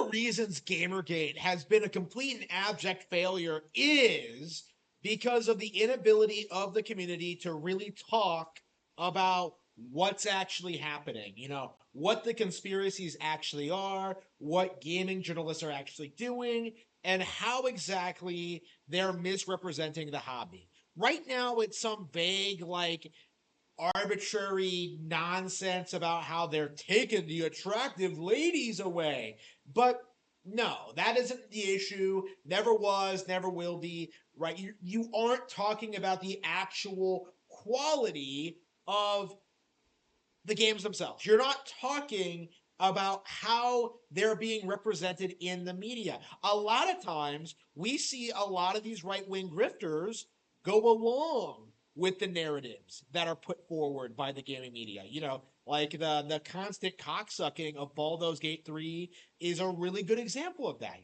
reasons Gamergate has been a complete and abject failure is because of the inability of the community to really talk about what's actually happening, what the conspiracies actually are, what gaming journalists are actually doing, and how exactly they're misrepresenting the hobby. Right now, it's some vague, like, arbitrary nonsense about how they're taking the attractive ladies away. But no, that isn't the issue. Never was, never will be, right? You aren't talking about the actual quality of the games themselves. You're not talking about how they're being represented in the media. A lot of times, we see a lot of these right wing grifters go along with the narratives that are put forward by the gaming media. Like the constant cocksucking of Baldur's Gate 3 is a really good example of that.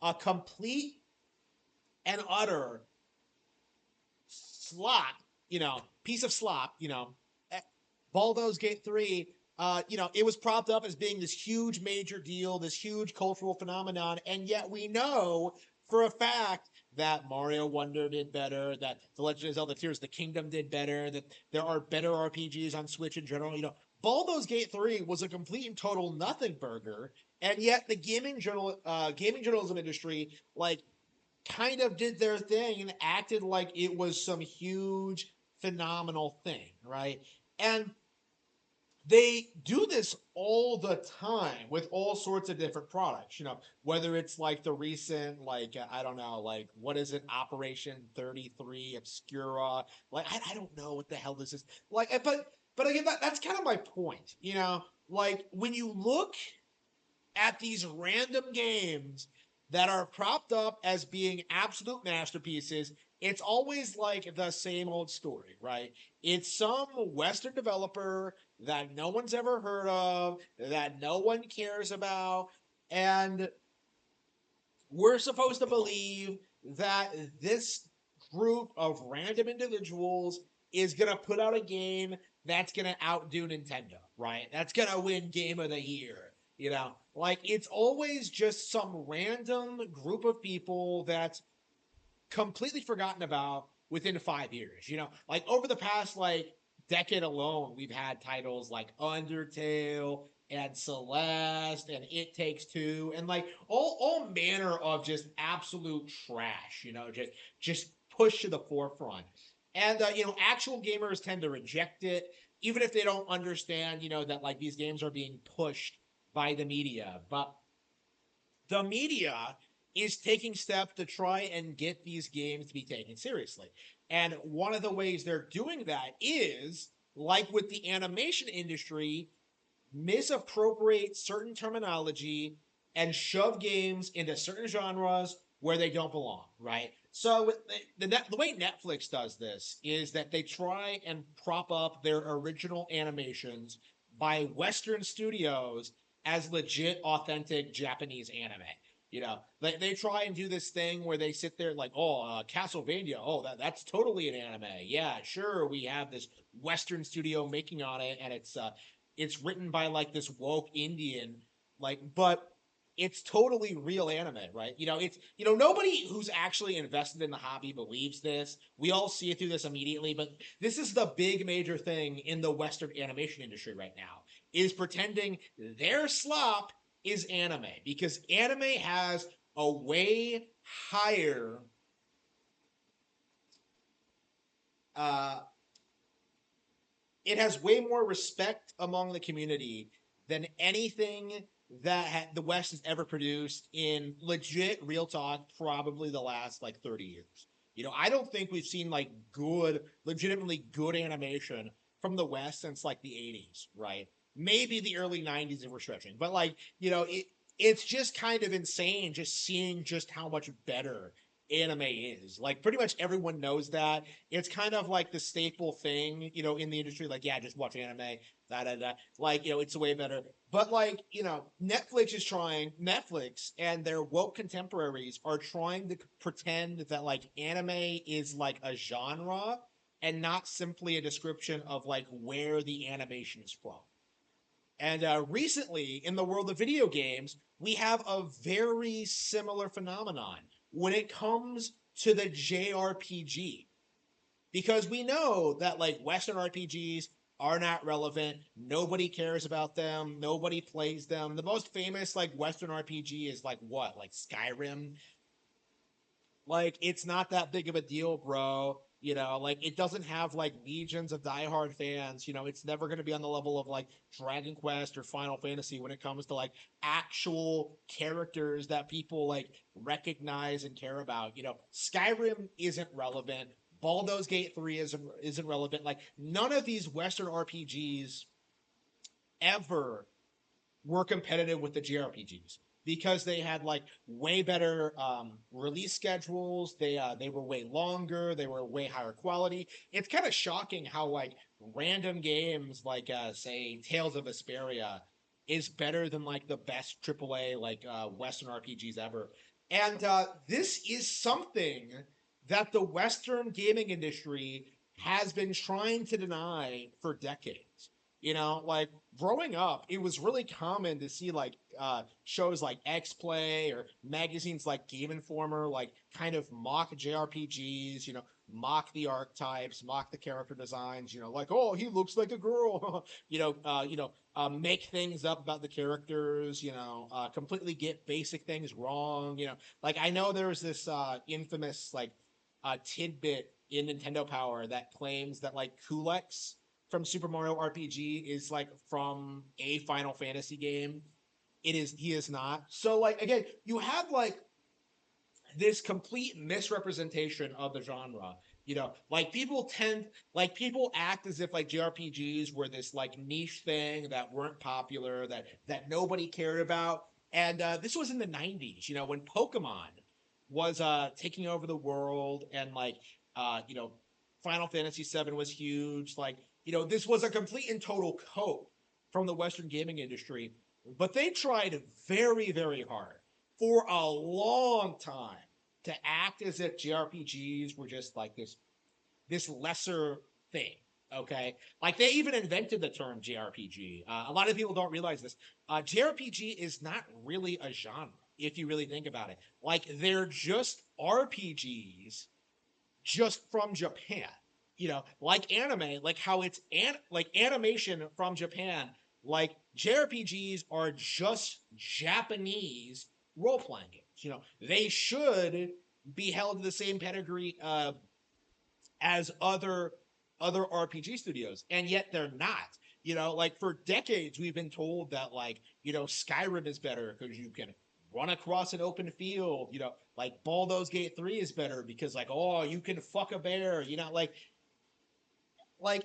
A complete and utter slop, piece of slop, Baldur's Gate 3, it was propped up as being this huge major deal, this huge cultural phenomenon, and yet we know for a fact that Mario Wonder did better, that The Legend of Zelda Tears of the Kingdom did better, that there are better RPGs on Switch in general. Baldur's Gate 3 was a complete and total nothing burger, and yet the gaming journalism industry, like, kind of did their thing and acted like it was some huge phenomenal thing, right? And they do this all the time with all sorts of different products, whether it's like the recent, like, I don't know, like, what is it, Operation 33 Obscura? Like, I don't know what the hell this is. Like, but again, that's kind of my point, Like, when you look at these random games that are propped up as being absolute masterpieces, it's always like the same old story, right? It's some Western developer that no one's ever heard of, that no one cares about, and we're supposed to believe that this group of random individuals is going to put out a game that's going to outdo Nintendo, right? That's going to win Game of the Year. Like, it's always just some random group of people that's completely forgotten about within 5 years. Like, over the past, like, decade alone, we've had titles like Undertale and Celeste and It Takes Two and, like, all manner of just absolute trash, just pushed to the forefront. And actual gamers tend to reject it, even if they don't understand, that, like, these games are being pushed by the media. But the media is taking steps to try and get these games to be taken seriously. And one of the ways they're doing that is, like with the animation industry, misappropriate certain terminology and shove games into certain genres where they don't belong, right? So the way Netflix does this is that they try and prop up their original animations by Western studios as legit, authentic Japanese anime. They try and do this thing where they sit there like, Castlevania, that's totally an anime. Yeah, sure, we have this Western studio making on it, and it's written by, like, this woke Indian, like, but it's totally real anime, right? It's nobody who's actually invested in the hobby believes this. We all see it through this immediately, but this is the big major thing in the Western animation industry right now, is pretending their slop is anime, because anime has a way higher uh it has way more respect among the community than anything that the West has ever produced in legit, real talk, probably the last, like, 30 years. I don't think we've seen, like, legitimately good animation from the West since, like, the 80s, right? Maybe the early 90s if we're stretching. But, like, it's just kind of insane just seeing just how much better anime is. Like, pretty much everyone knows that. It's kind of like the staple thing, in the industry. Like, yeah, just watch anime, da da da. Like, it's way better. But, like, Netflix and their woke contemporaries are trying to pretend that, like, anime is, like, a genre and not simply a description of, like, where the animation is from. And recently, in the world of video games, we have a very similar phenomenon when it comes to the JRPG. Because we know that like Western RPGs are not relevant. Nobody cares about them. Nobody plays them. The most famous like Western RPG is like what? Like Skyrim. Like it's not that big of a deal, bro. You know, like it doesn't have like legions of diehard fans. You know, it's never going to be on the level of like Dragon Quest or Final Fantasy when it comes to like actual characters that people like recognize and care about. You know, Skyrim isn't relevant. Baldur's Gate 3 isn't relevant. Like none of these Western RPGs ever were competitive with the JRPGs because they had like way better release schedules. They were way longer. They were way higher quality. It's kind of shocking how like random games like say Tales of Vesperia is better than like the best AAA like Western RPGs ever. And this is something that the Western gaming industry has been trying to deny for decades. You know, like growing up, it was really common to see like shows like X Play or magazines like Game Informer, like kind of mock JRPGs. You know, mock the archetypes, mock the character designs. You know, like oh, he looks like a girl. Make things up about the characters. You know, completely get basic things wrong. You know, like I know there was this infamous like tidbit in Nintendo Power that claims that like Kulex from Super Mario RPG is like from a Final Fantasy game. It is he is not. So like again, you have like this complete misrepresentation of the genre. You know, like people act as if like JRPGs were this like niche thing that weren't popular, that nobody cared about. And this was in the 90s, you know, when Pokemon was taking over the world and like Final Fantasy VII was huge. Like, you know, this was a complete and total cope from the Western gaming industry. But they tried very, very hard for a long time to act as if JRPGs were just like this lesser thing. Okay, like they even invented the term JRPG. A lot of people don't realize this. JRPG is not really a genre if you really think about it. Like they're just RPGs just from Japan. You know, like anime, like how it's like animation from Japan. Like JRPGs are just Japanese role playing games. You know, they should be held to the same pedigree as other RPG studios, and yet they're not. You know, like for decades we've been told that like Skyrim is better because you can run across an open field. You know, like Baldur's Gate 3 is better because like oh you can fuck a bear. You know, like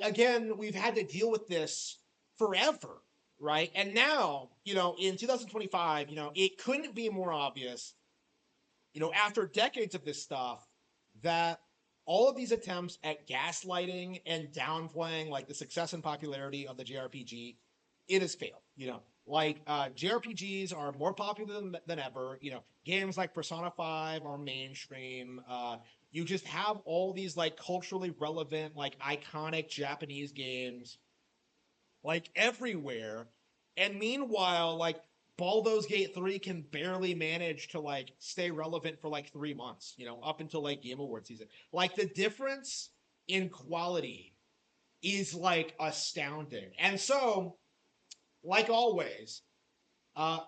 again we've had to deal with this forever, right? And now in 2025, it couldn't be more obvious after decades of this stuff, that all of these attempts at gaslighting and downplaying like the success and popularity of the JRPG, it has failed. Like JRPGs are more popular than ever. Games like Persona 5 are mainstream. You just have all these like culturally relevant, like iconic Japanese games like everywhere. And meanwhile, like Baldur's Gate 3 can barely manage to like stay relevant for like 3 months, up until like Game Award season. Like the difference in quality is like astounding. And so, like always, uh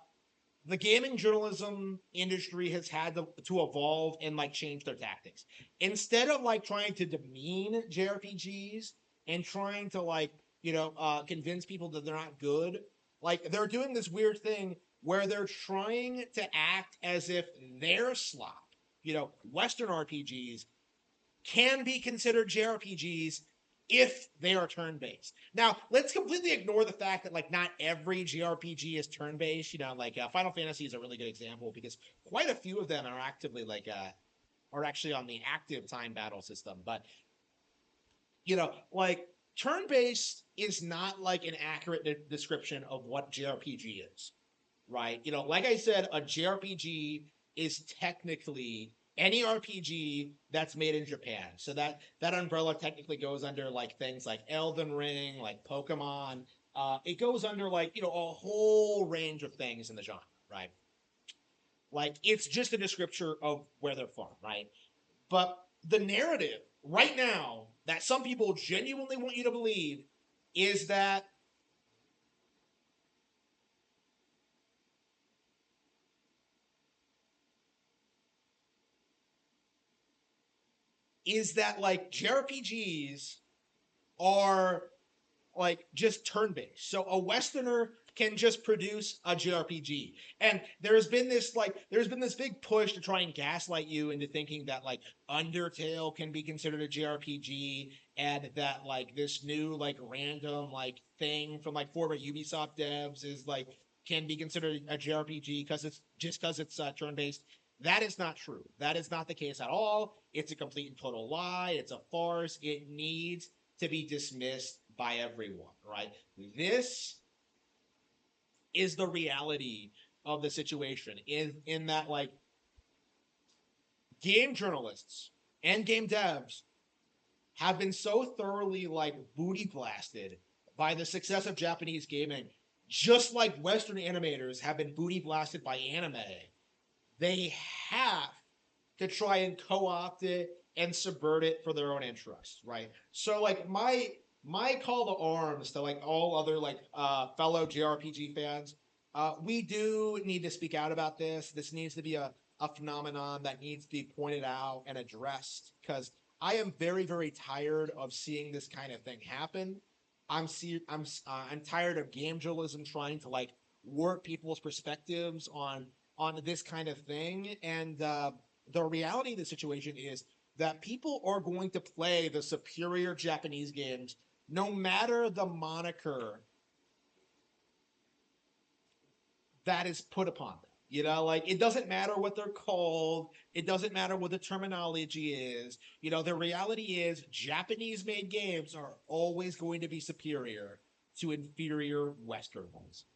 the gaming journalism industry has had to evolve and like change their tactics. Instead of like trying to demean JRPGs and trying to like convince people that they're not good, like they're doing this weird thing where they're trying to act as if they're slop. Western RPGs can be considered JRPGs if they are turn-based. Now, let's completely ignore the fact that like not every JRPG is turn-based. Like Final Fantasy is a really good example because quite a few of them are actively like are actually on the active time battle system. But like turn-based is not like an accurate description of what JRPG is, right? Like I said, a JRPG is technically any RPG that's made in Japan. So that umbrella technically goes under like things like Elden Ring, like Pokemon, It goes under like a whole range of things in the genre, right? Like it's just a descriptor of where they're from, right? But the narrative right now that some people genuinely want you to believe is that like JRPGs are like just turn based. So a Westerner can just produce a JRPG. And there's been this big push to try and gaslight you into thinking that like Undertale can be considered a JRPG and that like this new like random like thing from like former Ubisoft devs is like can be considered a JRPG because it's turn based. That is not true. That is not the case at all. It's a complete and total lie. It's a farce. It needs to be dismissed by everyone, right? This is the reality of the situation in that like game journalists and game devs have been so thoroughly like booty blasted by the success of Japanese gaming, just like Western animators have been booty blasted by anime. They have to try and co-opt it and subvert it for their own interests, right? So like my call to arms to like all other like fellow JRPG fans, we do need to speak out about this. This needs to be a phenomenon that needs to be pointed out and addressed because I am very tired of seeing this kind of thing happen. I'm tired of game journalism trying to like warp people's perspectives on this kind of thing, and the reality of the situation is that people are going to play the superior Japanese games no matter the moniker that is put upon them. Like it doesn't matter what they're called, it doesn't matter what the terminology is. The reality is Japanese made games are always going to be superior to inferior Western ones.